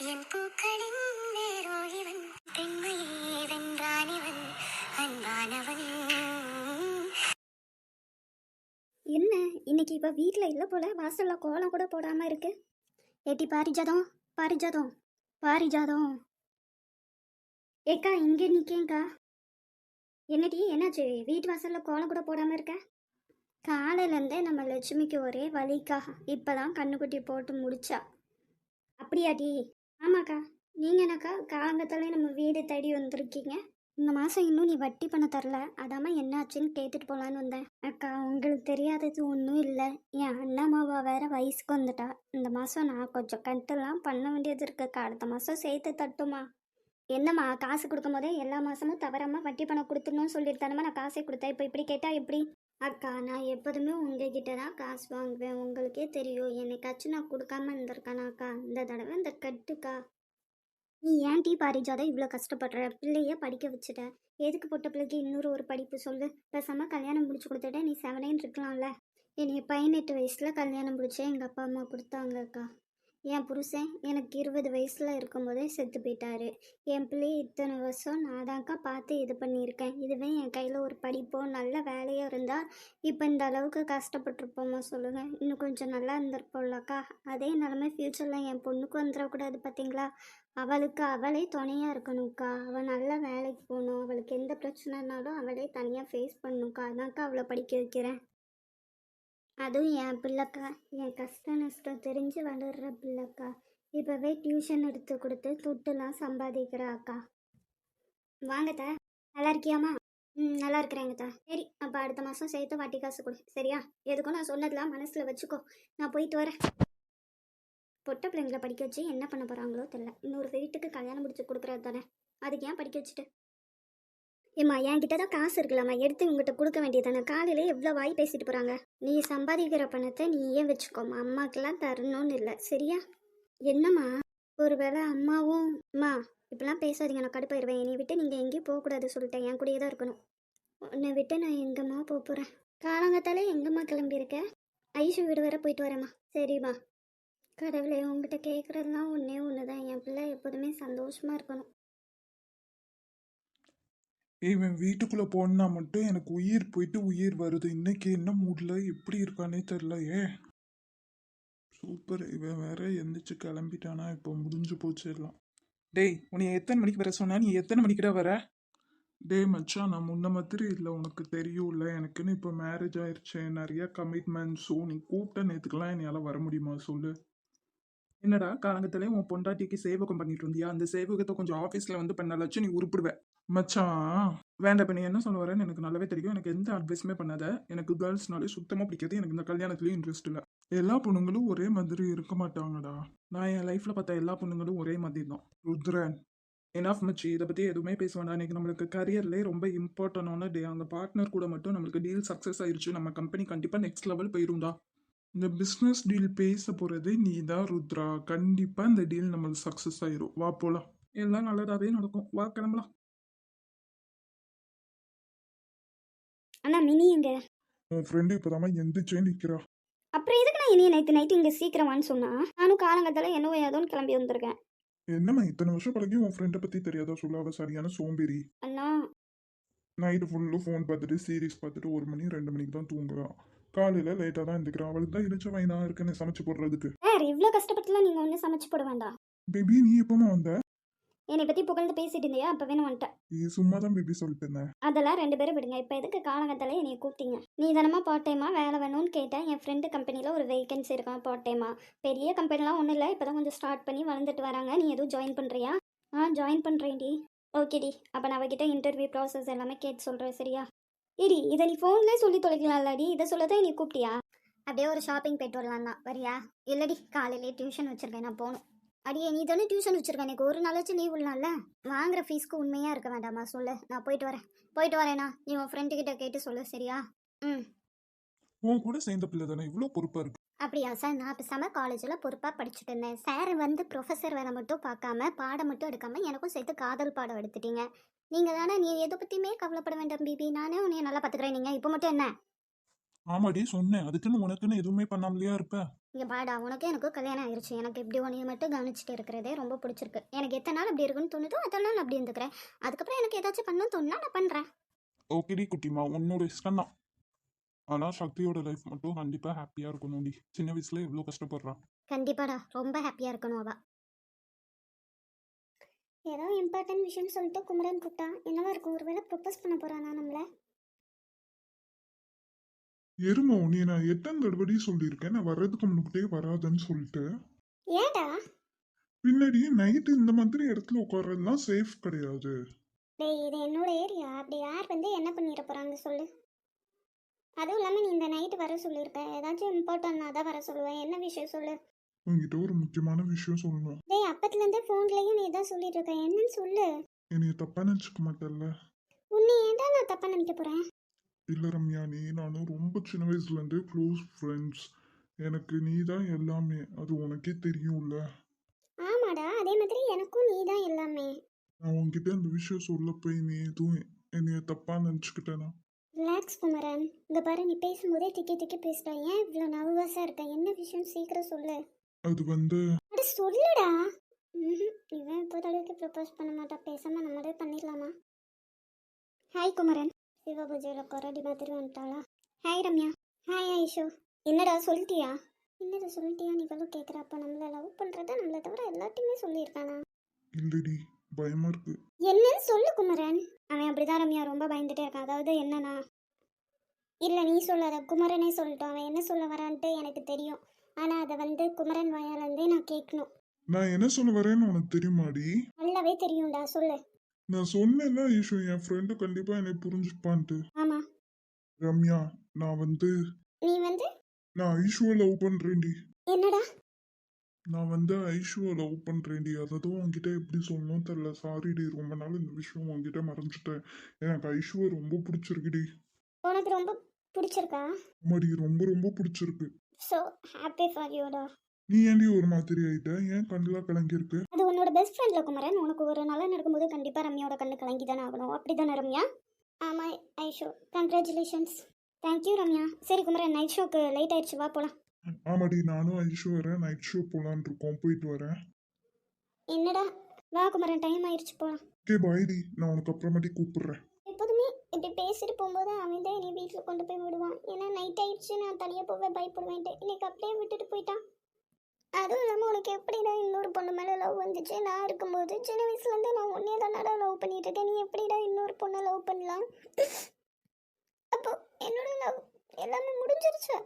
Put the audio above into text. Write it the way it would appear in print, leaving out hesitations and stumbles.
என் பூக்களின் வேரோ இவன், பெண்மையே வென்றான் இவன், அன்பானவன். என்ன இன்னைக்கு இப்போ வீட்டில் இல்லை போல, வாசலில் கோலம் கூட போடாமல் இருக்கு. ஏட்டி பாரிஜாதம், பாரிஜாதம், பாரிஜாதம். ஏக்கா இங்கே நிற்கேங்க்கா. என்னடி என்னாச்சு, வீட்டு வாசலில் கோலம் கூட போடாமல் இருக்க? காலையிலேருந்தே நம்ம லட்சுமிக்கு ஒரே வலிக்கா, இப்போ தான் கண்ணுக்குட்டி போட்டு முடிச்சா. அப்படியாடி? ஆமாக்கா. நீங்கள் என்னக்கா காலங்கத்தாலே நம்ம வீடு தேடி வந்திருக்கீங்க? இந்த மாதம் இன்னும் நீ வட்டி பண்ண தரல, அதாம என்னாச்சுன்னு கேட்டுட்டு போகலான்னு வந்தேன். அக்கா உங்களுக்கு தெரியாதது ஒன்றும் இல்லை, என் அண்ணாமாவா வேற வயசுக்கு வந்துட்டா. இந்த மாதம் நான் கொஞ்சம் கட்டெல்லாம் பண்ண வேண்டியது இருக்குக்கா, அடுத்த மாதம் சேர்த்து தட்டுமா? என்னம்மா காசு கொடுக்கும் போதே எல்லா மாதமும் தவறாமல் வட்டி பணம் கொடுத்துடணும்னு சொல்லிட்டு தானம்மா நான் காசே கொடுத்தேன், இப்போ இப்படி கேட்டால் எப்படி? அக்கா நான் எப்போதுமே உங்ககிட்ட தான் காசு வாங்குவேன், உங்களுக்கே தெரியும். என்னைக்காச்சும் நான் கொடுக்காம இருந்திருக்கானாக்கா? இந்த தடவை இந்த கட்டுக்கா. நீ ஏன் டீ பாரிஜாத இவ்வளோ கஷ்டப்படுற? பிள்ளைய படிக்க வச்சுட்ட, எதுக்கு பொட்ட பிள்ளைக்கு இன்னொரு படிப்பு சொல்லு? பேசாமல் கல்யாணம் முடிச்சு கொடுத்துட்ட நீ 7 இருக்கலாம்ல. என்னைய 18 வயசில் கல்யாணம் முடிச்சு எங்கள் அப்பா அம்மா கொடுத்தாங்கக்கா. என் புருஷன் எனக்கு 20 வயசில் இருக்கும்போதே செத்து போயிட்டாரு. என் பிள்ளைய இத்தனை வருஷம் நான் தான்க்கா பார்த்து இது பண்ணியிருக்கேன். இதுவே என் கையில் ஒரு படிப்போ நல்ல வேலையோ இருந்தால் இப்போ இந்த அளவுக்கு கஷ்டப்பட்டுருப்போமா சொல்லுங்கள்? இன்னும் கொஞ்சம் நல்லா இருந்திருப்போம்லக்கா. அதே நிலமை ஃப்யூச்சரில் என் பொண்ணுக்கு வந்துடக்கூடாது பார்த்தீங்களா? அவளுக்கு அவளே துணையாக இருக்கணும்க்கா. அவள் நல்ல வேலைக்கு போகணும், அவளுக்கு எந்த பிரச்சனைனாலும் அவளே தனியாக ஃபேஸ் பண்ணணும்க்கா. அதான்க்கா அவளை படிக்க வைக்கிறேன். அதுவும் என் பிள்ளைக்கா, என் கஷ்ட நஷ்டம் தெரிஞ்சு வளர்கிற பிள்ளைக்கா. இப்போவே டியூஷன் எடுத்து கொடுத்து துட்டுலாம் சம்பாதிக்கிறாக்கா. வாங்கத்தா, நல்லா இருக்கியாம்மா? நல்லா இருக்கிறேங்கத்தா. சரி, அப்போ அடுத்த மாதம் சேர்த்து வாட்டி காசு கொடு, சரியா? எதுக்கும் நான் சொன்னதெல்லாம் மனசில் வச்சுக்கோ. நான் போயிட்டு வரேன். பொட்ட பிள்ளைங்களை படிக்க வச்சு என்ன பண்ண போகிறாங்களோ தெரியல. இன்னொரு வீட்டுக்கு கல்யாணம் முடிச்சு கொடுக்குறது தானே, அதுக்கு ஏன் படிக்க வச்சுட்டு? ஏம்மா என்கிட்ட தான் காசு இருக்கலாமா, எடுத்து உங்ககிட்ட கொடுக்க வேண்டியதானே? காலையிலே எவ்வளோ வாய் பேசிட்டு போகிறாங்க. நீ சம்பாதிக்கிற பணத்தை நீ ஏன் வச்சுக்கோமா, அம்மாக்கெல்லாம் தரணும்னு இல்லை, சரியா? என்னம்மா, ஒருவேளை அம்மாவும் அம்மா இப்படிலாம் பேசாதீங்க, நான் கடுப்பாயிருவேன். என்னை விட்டு நீங்கள் எங்கேயும் போகக்கூடாது சொல்லிட்டேன், என் கூடயே தான் இருக்கணும். உன்னை விட்டு நான் எங்கம்மா போக போகிறேன்? காலங்கத்தாலே எங்கம்மா கிளம்பியிருக்க? ஐஷு வீடு வர போயிட்டு வரேம்மா. சரிம்மா. கடவுளே, உங்ககிட்ட கேட்குறதுலாம் ஒன்று தான், என் பிள்ளை எப்போதுமே சந்தோஷமாக இருக்கணும். இவன் வீட்டுக்குள்ள போனா மட்டும் எனக்கு உயிர் போயிட்டு உயிர் வருது. இன்னைக்கு என்ன மூட்ல எப்படி இருக்கானே தெரியலையே. சூப்பர், இவன் வேற எந்திரிச்சு கிளம்பிட்டானா, இப்போ முடிஞ்சு போச்சு எல்லாம். டேய், உன்னை எத்தனை மணிக்கு வர சொன்னா? நீ எத்தனை மணிக்குடா வர? டேய் மச்சான், நான் முன்ன மாதிரி இல்லை, உனக்கு தெரியும்ல. எனக்குன்னு இப்போ மேரேஜ் ஆயிடுச்சு, நிறைய கமிட்மெண்ட்ஸும். நீ கூப்பிட்ட நேற்றுக்கெல்லாம் என்னால் வர முடியுமா சொல்லு? என்னடா காலங்கத்திலே உன் பொண்டாட்டிக்கு சேவகம் பண்ணிட்டு இருந்தியா? அந்த சேவகத்தை கொஞ்சம் ஆஃபீஸில் வந்து பண்ணாலாச்சும் நீ உருப்பிடுவ. மச்சான் வேண்டாம், இப்போ நீ என்ன சொல்ல வரேன்னு எனக்கு நல்லாவே தெரியும். எனக்கு எந்த அட்வைஸுமே பண்ணாத. எனக்கு கேர்ள்ஸ்னாலே சுத்தமாக பிடிக்காது. எனக்கு இந்த கல்யாணத்துலேயும் இன்ட்ரெஸ்ட் இல்லை. எல்லா பொண்ணுங்களும் ஒரே மாதிரி இருக்க மாட்டாங்கடா. நான் என் லைஃப்பில் பார்த்த எல்லா பொண்ணுங்களும் ஒரே மாதிரி தான். ருத்ரன், எனாஃப் மச்சி, இதை பற்றி எதுவுமே பேச வேண்டாம். இன்றைக்கி நம்மளுக்கு கரியர்லேயே ரொம்ப இம்பார்ட்டண்டான டே. அந்த பார்ட்னர் கூட மட்டும் நம்மளுக்கு டீல் சக்ஸஸ் ஆயிடுச்சு. நம்ம கம்பெனி கண்டிப்பாக நெக்ஸ்ட் லெவல் போயிருந்தா. இந்த பிஸ்னஸ் டீல் பேச போகிறது நீ தான் ருத்ரா. கண்டிப்பாக இந்த டீல் நம்மளுக்கு சக்ஸஸ் ஆயிரும். வா போலாம். எல்லாம் நல்லதாகவே நடக்கும். வா கிளம்பலாம். அண்ணா மினி எங்க? உன் ஃப்ரெண்டு இப்போதாம எந்திரிச்சே நிற்கிறா. அப்புறம் எதுக்கு நான் இனிய நேற்று நைட்டு இங்கே சீக்கிரமானு சொன்னா? நானும் காலங்கத்தால என்னவோ ஏதோன்னு கிளம்பி வந்திருக்கேன். என்னம்மா இத்தனை வருஷம் பழகி உன் ஃப்ரெண்டை பற்றி தெரியாதா சொல்ல? அவ சரியான சோம்பேறி. அண்ணா நைட்டு ஃபுல்லும் ஃபோன் பார்த்துட்டு சீரிஸ் பார்த்துட்டு 1 மணி 2 மணிக்கு தான் தூங்குறான். காலையில் லேட்டாக தான் எழுந்திக்கிறான். அவளுக்கு தான் இடிச்ச வயனா இருக்குன்னு சமைச்சு போடுறதுக்கு. வேறு இவ்வளோ கஷ்டப்பட்டுலாம் நீங்கள் ஒன்றும் சமைச்சு போட வேண்டாம். பேபி நீ எப்போமா வந்த? என்னை பற்றி புகழ்ந்து பேசிட்டு இருந்தியா, அப்போவே நான் வந்துட்டேன். நீ சும்மா தான் பேபி சொல்லிட்டு இருந்தேன். அதெல்லாம் 2 பேரும் விடுங்க. இப்போ எதுக்கு காலங்கத்தால என்னை கூப்பிட்டீங்க? நீ தானமா பார்ட் டைமாக வேலை வேணும்னு கேட்டேன். என் ஃப்ரெண்டு கம்பெனியில் ஒரு வேகன்சி இருக்கான் பார்ட் டைமாக. பெரிய கம்பெனிலாம் ஒன்றும் இல்லை, இப்போ தான் கொஞ்சம் ஸ்டார்ட் பண்ணி வளர்ந்துட்டு வராங்க. நீ எதுவும் ஜாயின் பண்ணுறியா? ஜாயின் பண்ணுறேன்டி. ஓகேடி, அப்போ நான் அவகிட்ட இன்டர்வியூ ப்ராசஸ் எல்லாமே கேட்டு சொல்கிறேன், சரியா? இடி, இதை நீ ஃபோன்லேயே சொல்லி தொலைக்கலாம்லடி, இதை சொல்லதான் நீ கூப்பிட்டியா? அப்படியே ஒரு ஷாப்பிங் போய்ட்டு வரலாம் தான். வரியா? இல்லடி, காலையிலே டியூஷன் வச்சுருக்கேன், நான் போகணும். அடியே நீ தானே டியூஷன் வச்சுருக்கேன், எனக்கு ஒரு நாளாச்சும் லீவ் விடலாம்ல. வாங்குற ஃபீஸ்க்கு உண்மையாக இருக்க வேண்டாமா சொல்லு? நான் போயிட்டு வரேண்ணா. நீ உன் ஃப்ரெண்டுக்கிட்ட கேட்டு சொல்லு, சரியா? உன் கூட சேர்ந்த பிள்ளை தானே, இவ்வளோ பொறுப்பாக இருக்கு. அப்படியா சார்? நான் பேசாமல் காலேஜில் பொறுப்பாக படிச்சுட்டு இருந்தேன். சார் வந்து ப்ரொஃபஸர் வேலை மட்டும் பார்க்காம பாடம் மட்டும் எடுக்காமல் எனக்கும் சேர்த்து காதல் பாடம் எடுத்துட்டீங்க. நீங்கள் தானே, நீ எதை பற்றியுமே கவலைப்பட வேண்டாம் பேபி, நானே உன்னைய நல்லா பார்த்துக்கிறேன். நீங்கள் இப்போ மட்டும் என்ன? ஆமாடி சொன்னேன், அதுக்குன்னு உனக்குன்னு எதுவுமே பண்ணாமலையா இருப்ப. இங்கே பாடா, உனக்கு எனக்கு கல்யாணம் ஆயிடுச்சு. எனக்கு இப்படி உன்னைய மட்டும் கவனிச்சுட்டு இருக்கிறதே ரொம்ப பிடிச்சிருக்கு. எனக்கு எத்தனை நாள் அப்படி இருக்குன்னு தோணுதோ அத்தனை நாள் அப்படி இருந்துக்கிறேன். அதுக்கப்புறம் எனக்கு ஏதாச்சும் பண்ணணும்னு தோணுனா நான் பண்ணுறேன். ஓகேடி குட்டிமா, உன்னோட இஷ்டம் தான். ஆனால் சக்தியோட லைஃப் மட்டும் கண்டிப்பாக ஹாப்பியாக இருக்கணும்டி. சின்ன வயசுல எவ்வளோ கஷ்டப்படுறா. கண்டிப்பாடா, ரொம்ப ஹாப்பியாக இருக்கணும் அவள். ஏதோ இம்பார்ட்டன்ட் விஷயம்னு சொல்லிட்டு குமரன் கூப்பிட்டா. என்னவா இருக்கும், ஒருவேளை ப்ரொப்போஸ் பண்ண போகிறானா நம்மளை? எருமோ, நீ நான் எத்தனை தடவை சொல்லியிருக்கேன் நான் வர்றதுக்கு முன்னுக்கிட்டே வராதுன்னு சொல்லிட்டு. ஏடா? பின்னாடி நைட்டு இந்த மாதிரி இடத்துல உட்கார்றதுலாம் சேஃப் கிடையாது. டேய், இது என்னோட ஏரியா. அப்படி யார் வந்து என்ன பண்ணிட போகிறாங்க சொல்லு. அதுவும் இல்லாமல் நீ இந்த நைட்டு வர சொல்லியிருப்ப. ஏதாச்சும் இம்பார்ட்டன்னா தான் வர சொல்லுவேன். என்ன விஷயம் சொல்லு. உங்ககிட்ட ஒரு முக்கியமான விஷயம் சொல்லணும். டேய், அப்பத்துலேருந்தே ஃபோன்லேயும் நீ தான் சொல்லிட்டு இருக்க. என்னன்னு சொல்லு. என்னைய தப்பா நினச்சிக்க மாட்டேல்ல? உன்னை ஏன்டா நான் தப்பாக நினைக்க போகிறேன்? இல்லை ரம்யா, நீ நானும் ரொம்ப சின்ன வயசுலேருந்து க்ளோஸ் ஃப்ரெண்ட்ஸ். எனக்கு நீ தான் எல்லாமே, அது உனக்கே தெரியும்ல. ஆமாடா, அதே மாதிரி எனக்கும் நீ தான் எல்லாமே. நான் உன்கிட்ட இந்த விஷயம் சொல்ல போய் நீ எதுவும் என்னைய தப்பா நினச்சிக்கிட்டேனா? ரிலாக்ஸ் குமரன். இங்கே பாரு, நீ பேசும்போதே திக்கி திக்கி பேசுகிற. ஏன் இவ்வளோ நர்வஸாக இருக்க? என்ன விஷயம் சீக்கிரம் சொல்லு. அது வந்து அட சொல்லுடா. இவன் இப்போ தடவைக்கு ப்ரப்போஸ் பண்ண மாட்டா. பேசாமல் நம்மளே பண்ணிடலாமா? ஹாய் குமரன். சிவ பூஜையில் கொரடி மாதிரி வந்துட்டாளா? ஹாய் ரம்யா. ஹாய் ஐஷு. என்னடா சொல்லிட்டியா? என்னடா சொல்லிட்டியா? நீ இவ்வளோ கேட்குறப்ப நம்மளை லவ் பண்ணுறத நம்மளை தவிர எல்லாத்தையுமே சொல்லியிருக்கானா? இல்லடி, பயமா இருக்கு. என்னன்னு சொல்லு குமரன். அவன் அப்படிதான் ரம்யா, ரொம்ப பயந்துட்டே இருக்கான். அதாவது என்னன்னா, இல்லை நீ சொல்லாத, குமரனே சொல்லட்டும். அவன் என்ன சொல்ல வரான்ட்டு எனக்கு தெரியும். ஆனால் அதை வந்து குமரன் வாயாலேருந்தே நான் கேட்கணும். நான் என்ன சொல்ல வரேன்னு உனக்கு தெரியுமாடி? நல்லாவே தெரியும்டா, சொல்லு. நான் சொன்னேன்ல ஈஷு, என் ஃப்ரெண்டு கண்டிப்பா என்னை புரிஞ்சுப்பான்ட்டு. ஆமாம். ரம்யா, நான் வந்து நீ வந்து நான் ஐஷுவை லவ் பண்றேன்டி. என்னடா? நான் வந்து ஐஷுவை லவ் பண்றேன்டி. அதான் உன்கிட்ட எப்படி சொல்லணும் தெரியல. சாரிடி, ரொம்ப நாள் இந்த விஷயம் உன்கிட்ட மறைஞ்சிட்டேன். எனக்கு ஐஷுவை ரொம்ப பிடிச்சிருக்குடி. உனக்கு ரொம்ப பிடிச்சிருக்கா? ஆமாடி, ரொம்ப ரொம்ப பிடிச்சிருக்கு. ஸோ ஹாப்பி ஃபார் யூடா. நீ ஏன்டி ஒரு மாதிரி ஆயிட்ட? ஏன் கண்ணுலாம் கலங்கியிருக்கு? அது உன்னோட பெஸ்ட் ஃப்ரெண்டில் குமரன். உனக்கு ஒரு நல்லா நடக்கும்போது கண்டிப்பாக ரம்யாவோட கண்ணு கலங்கி தானே ஆகணும். அப்படி தானே ரம்யா? ஆமாம் ஐஷோ, கங்க்ராச்சுலேஷன்ஸ். தேங்க்யூ ரம்யா. சரி குமரன், நைட் ஷோக்கு லேட் ஆயிடுச்சு, வா போகலாம். ஆமாடி, நானும் ஐஷு வரேன். நைட் ஷோ போலான் இருக்கோம். போயிட்டு வரேன். என்னடா? வா குமரன், டைம் ஆயிடுச்சு, போகலாம். ஓகே பாய்டி, நான் உனக்கு அப்புறமாட்டி கூப்பிடுறேன். எப்போதுமே இப்படி பேசிட்டு போகும்போது அவன் தான் என்னை வீட்டில் கொண்டு போய் விடுவான். ஏன்னா நைட் ஆயிடுச்சு, நான் தனியாக போக பயப்படுவேன்ட்டு. இன்னைக்கு அப்படியே விட்டுட்டு போயிட்டான். அதுவும் இல்லாமல் உனக்கு எப்படிடா இன்னொரு பொண்ணு மேலே லவ் வந்துச்சு? நான் இருக்கும்போது சின்ன வயசுலேருந்து நான் உன்னே தானடா லவ் பண்ணிட்டு இருக்கேன். நீ எப்படிடா இன்னொரு பொண்ணை லவ் பண்ணலாம்? அப்போ என்னோட லவ் எல்லாமே முடிஞ்சிருச்சா?